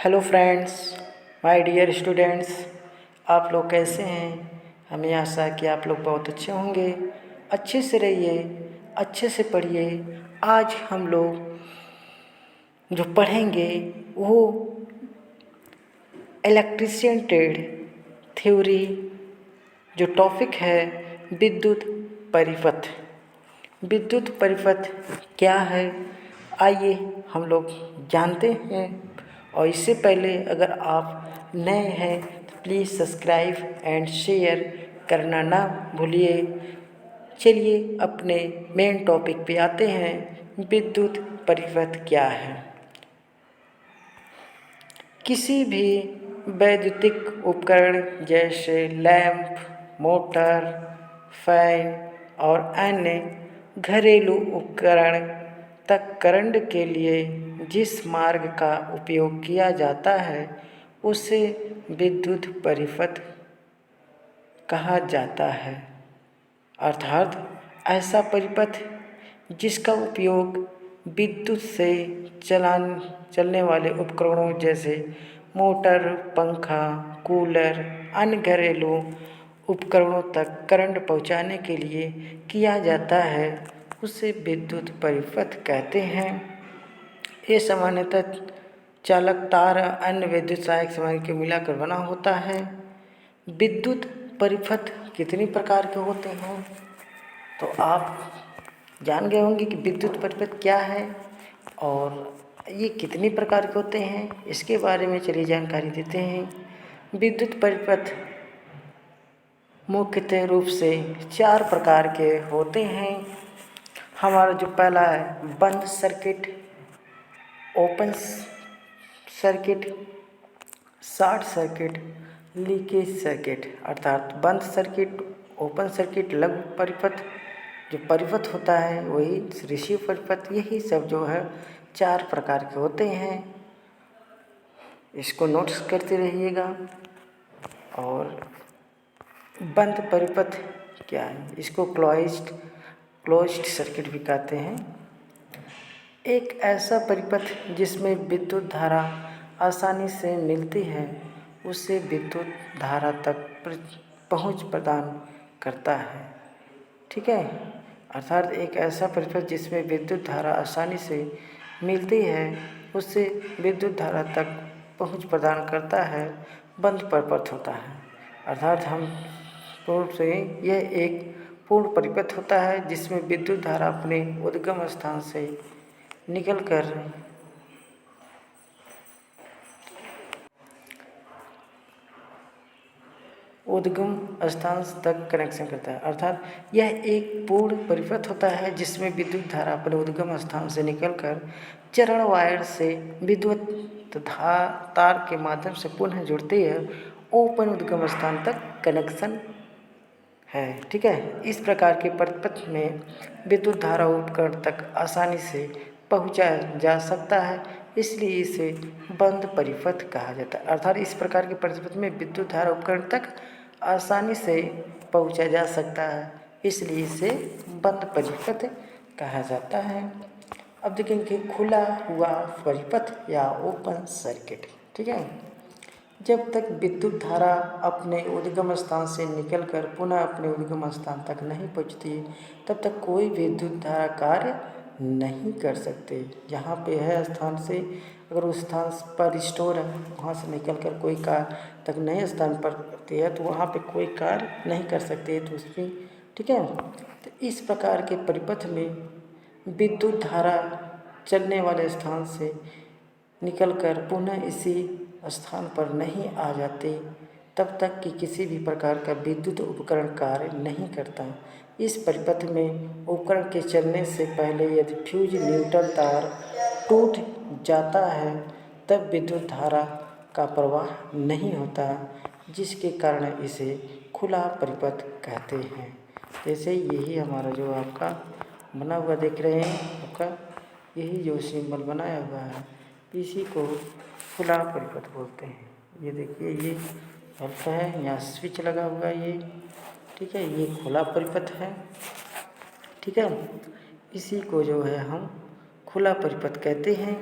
Hello friends, my dear students, आप लोग कैसे हैं। हमें आशा है कि आप लोग बहुत अच्छे होंगे। अच्छे से रहिए, अच्छे से पढ़िए। आज हम लोग जो पढ़ेंगे वो इलेक्ट्रिशियन ट्रेड थ्योरी, जो टॉपिक है विद्युत परिपथ। विद्युत परिपथ क्या है, आइए हम लोग जानते हैं। और इससे पहले अगर आप नए हैं तो प्लीज़ सब्सक्राइब एंड शेयर करना ना भूलिए। चलिए अपने मेन टॉपिक पे आते हैं। विद्युत परिपथ क्या है। किसी भी वैद्युतिक उपकरण जैसे लैंप, मोटर, फैन और अन्य घरेलू उपकरण तक करंट के लिए जिस मार्ग का उपयोग किया जाता है उसे विद्युत परिपथ कहा जाता है। अर्थात ऐसा परिपथ जिसका उपयोग विद्युत से चलने वाले उपकरणों जैसे मोटर, पंखा, कूलर, अन्य घरेलू उपकरणों तक करंट पहुंचाने के लिए किया जाता है, उसे विद्युत परिपथ कहते हैं। ये सामान्यतः चालक तार अन्य विद्युत सहायक सामग्री के मिलाकर बना होता है। विद्युत परिपथ कितनी प्रकार के होते हैं तो आप जान गए होंगे कि विद्युत परिपथ क्या है और ये कितनी प्रकार के होते हैं। इसके बारे में चलिए जानकारी देते हैं। विद्युत परिपथ मुख्यतः रूप से 4 प्रकार के होते हैं। हमारा जो पहला है बंद circuit, open circuit, short circuit, leakage circuit. अर्थात बंद सर्किट, ओपन सर्किट, लघु परिपथ, जो परिपथ होता है वही रिसीव परिपथ, यही सब जो है 4 प्रकार के होते हैं। इसको नोट्स करते रहिएगा। और बंद परिपथ क्या है, इसको क्लोज्ड सर्किट भी कहते हैं। एक ऐसा परिपथ जिसमें विद्युत धारा आसानी से मिलती है उसे विद्युत धारा तक पहुंच प्रदान करता है। ठीक है, अर्थात एक ऐसा परिपथ जिसमें विद्युत धारा आसानी से मिलती है उससे विद्युत धारा तक पहुंच प्रदान करता है, बंद परिपथ होता है। अर्थात हम पूर्ण से यह एक पूर्ण परिपथ होता है जिसमें विद्युत धारा अपने उद्गम स्थान से निकलकर उद्गम स्थान तक कनेक्शन करता है। अर्थात यह एक पूर्ण परिपथ होता है जिसमें विद्युत धारा अपने उद्गम स्थान से निकलकर चरण वायर से विद्युत तार के माध्यम से पुनः जुड़ती है ओपन उद्गम स्थान तक कनेक्शन है। ठीक है, इस प्रकार के परिपथ में विद्युत धारा उपकरण तक आसानी से पहुंचा जा सकता है, इसलिए इसे बंद परिपथ कहा जाता है। अर्थात इस प्रकार के परिपथ में विद्युत धारा उपकरण तक आसानी से पहुंचा जा सकता है, इसलिए इसे बंद परिपथ कहा जाता है। अब देखेंगे खुला हुआ परिपथ या ओपन सर्किट। ठीक है, जब तक विद्युत धारा अपने उद्गम स्थान से निकलकर पुनः अपने उद्गम स्थान तक नहीं पहुंचती तब तक कोई विद्युत धारा कार्य नहीं कर सकते। जहाँ पे है स्थान से, अगर उस स्थान पर स्टोर है वहाँ से निकलकर कोई कार्य तक नए स्थान पर करती है तो वहाँ पे कोई कार्य नहीं कर सकते तो उसमें। ठीक है, तो इस प्रकार के परिपथ में विद्युत धारा चलने वाले स्थान से निकलकर पुनः इसी स्थान पर नहीं आ जाते तब तक कि किसी भी प्रकार का विद्युत उपकरण कार्य नहीं करता। इस परिपथ में उपकरण के चलने से पहले यदि फ्यूज न्यूट्रल तार टूट जाता है तब विद्युत धारा का प्रवाह नहीं होता, जिसके कारण इसे खुला परिपथ कहते हैं। जैसे यही हमारा जो आपका बना हुआ देख रहे हैं, आपका यही जो सिंबल बनाया हुआ है इसी को खुला परिपथ बोलते हैं। ये देखिए, ये बल्ब है, यहाँ स्विच लगा हुआ है ये। ठीक है, ये खुला परिपथ है। ठीक है, इसी को जो है हम खुला परिपथ कहते हैं।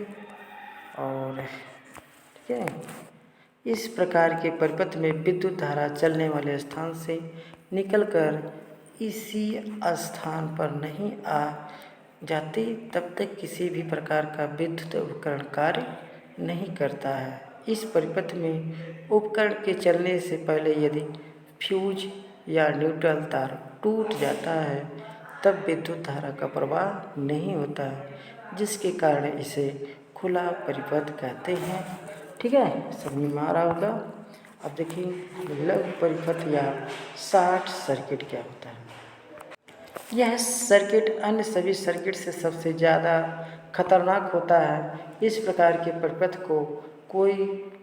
और ठीक है। इस प्रकार के परिपथ में विद्युत धारा चलने वाले स्थान से निकलकर इसी स्थान पर नहीं आ जाती तब तक किसी भी प्रकार का विद्युत उपकरण कार्य नहीं करता है। इस परिपथ में उपकरण के चलने से पहले यदि फ्यूज या न्यूट्रल तार टूट जाता है तब विद्युत धारा का प्रवाह नहीं होता है, जिसके कारण इसे खुला परिपथ कहते हैं। ठीक है, समझ में आ रहा होगा। अब देखिए लघु परिपथ या शॉर्ट सर्किट क्या होता है। यह सर्किट अन्य सभी सर्किट से सबसे ज़्यादा खतरनाक होता है। इस प्रकार के परिपथ को कोई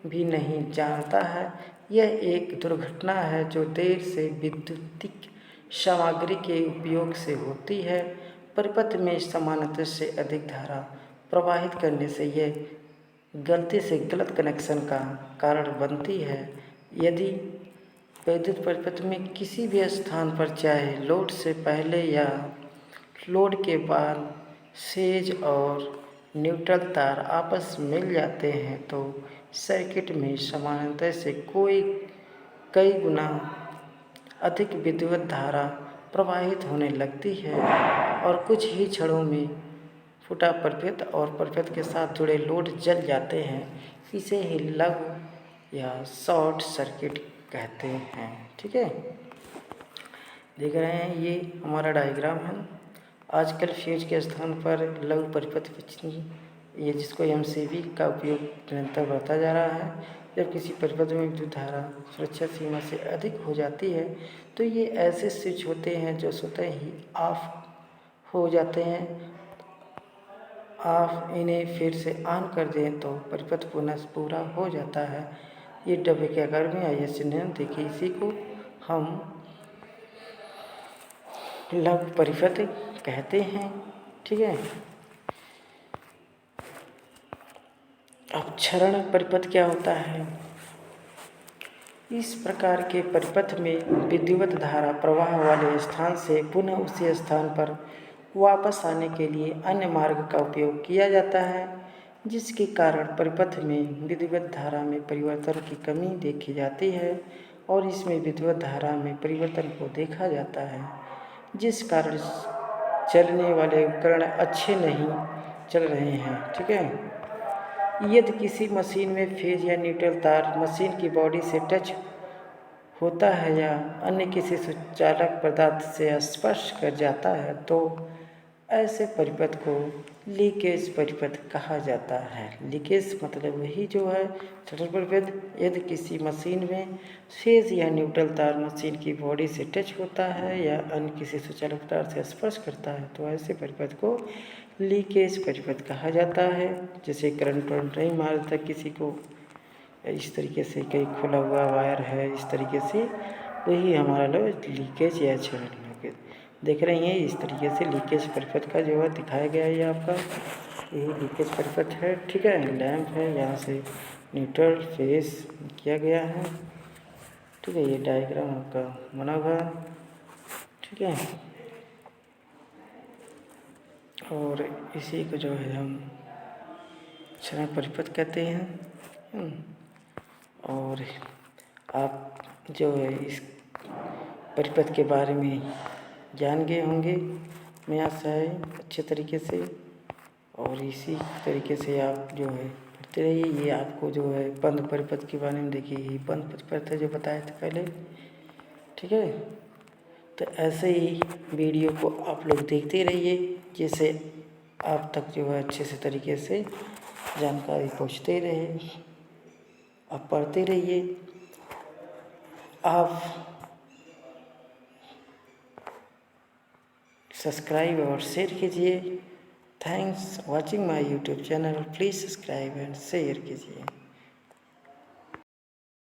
भी नहीं जानता है। यह एक दुर्घटना है जो देर से विद्युतिक सामग्री के उपयोग से होती है। परिपथ में सामान्यतः से अधिक धारा प्रवाहित करने से यह गलती से गलत कनेक्शन का कारण बनती है। यदि विद्युत परिपथ में किसी भी स्थान पर चाहे लोड से पहले या लोड के बाद फेज और न्यूट्रल तार आपस मिल जाते हैं तो सर्किट में सामान्यतः से कई गुना अधिक विद्युत धारा प्रवाहित होने लगती है और कुछ ही क्षणों में फूटा परिपथ और परिपथ के साथ जुड़े लोड जल जाते हैं। इसे ही लघु या शॉर्ट सर्किट कहते हैं। ठीक है, देख रहे हैं ये हमारा डायग्राम है। आजकल फ्यूज के स्थान पर लघु परिपथ ये जिसको एमसीबी का उपयोग निरंतर बढ़ता जा रहा है। जब किसी परिपथ में विद्युत धारा सुरक्षा सीमा से अधिक हो जाती है तो ये ऐसे स्विच होते हैं जो स्वतः ही ऑफ हो जाते हैं। आप इन्हें फिर से ऑन कर दें तो परिपथ पुनः पूरा हो जाता है। ये डब्बे के आकार में आइए चिन्ह देखिए, इसी को हम लघु परिपथ कहते हैं। ठीक है, अब क्षरण परिपथ क्या होता है। इस प्रकार के परिपथ में विद्युत धारा प्रवाह वाले स्थान से पुनः उसी स्थान पर वापस आने के लिए अन्य मार्ग का उपयोग किया जाता है, जिसके कारण परिपथ में विद्युत धारा में परिवर्तन की कमी देखी जाती है और इसमें विद्युत धारा में परिवर्तन को देखा जाता है, जिस कारण चलने वाले उपकरण अच्छे नहीं चल रहे हैं। ठीक है, यदि किसी मशीन में फेज या न्यूट्रल तार मशीन की बॉडी से टच होता है या अन्य किसी सुचालक पदार्थ से स्पर्श कर जाता है तो ऐसे परिपथ को लीकेज परिपथ कहा जाता है। लीकेज मतलब वही जो है क्षरण परिपथ। यदि किसी मशीन में फेज या न्यूट्रल तार मशीन की बॉडी से टच होता है या अन्य किसी सुचालक पदार्थ से स्पर्श करता है तो ऐसे परिपथ को लीकेज परिपथ कहा जाता है। जैसे करंट नहीं मारता किसी को, इस तरीके से कहीं खुला हुआ वायर है, इस तरीके से वही हमारा लोग लीकेज या क्षरण देख रहे हैं। इस तरीके से लीकेज परिपथ का जो है दिखाया गया है, ये आपका यही लीकेज परिपथ है। ठीक है, लैंप है, यहाँ से न्यूट्रल फेस किया गया है। ठीक है, ये डायग्राम आपका बना हुआ है। ठीक है, और इसी को जो है हम क्षरण परिपथ कहते हैं। और आप जो है इस परिपथ के बारे में जान गए होंगे, मैं आशा है अच्छे तरीके से। और इसी तरीके से आप जो है पढ़ते रहिए। ये आपको जो है बंद परिपथ के बारे में देखिए, ये बंद परिपथ जो बताए थे पहले। ठीक है, तो ऐसे ही वीडियो को आप लोग देखते रहिए, जिससे आप तक जो है अच्छे से तरीके से जानकारी पहुँचते रहे। आप पढ़ते रहिए। आप सब्सक्राइब और शेयर कीजिए। Thanks watching my YouTube channel. Please subscribe and share कीजिए।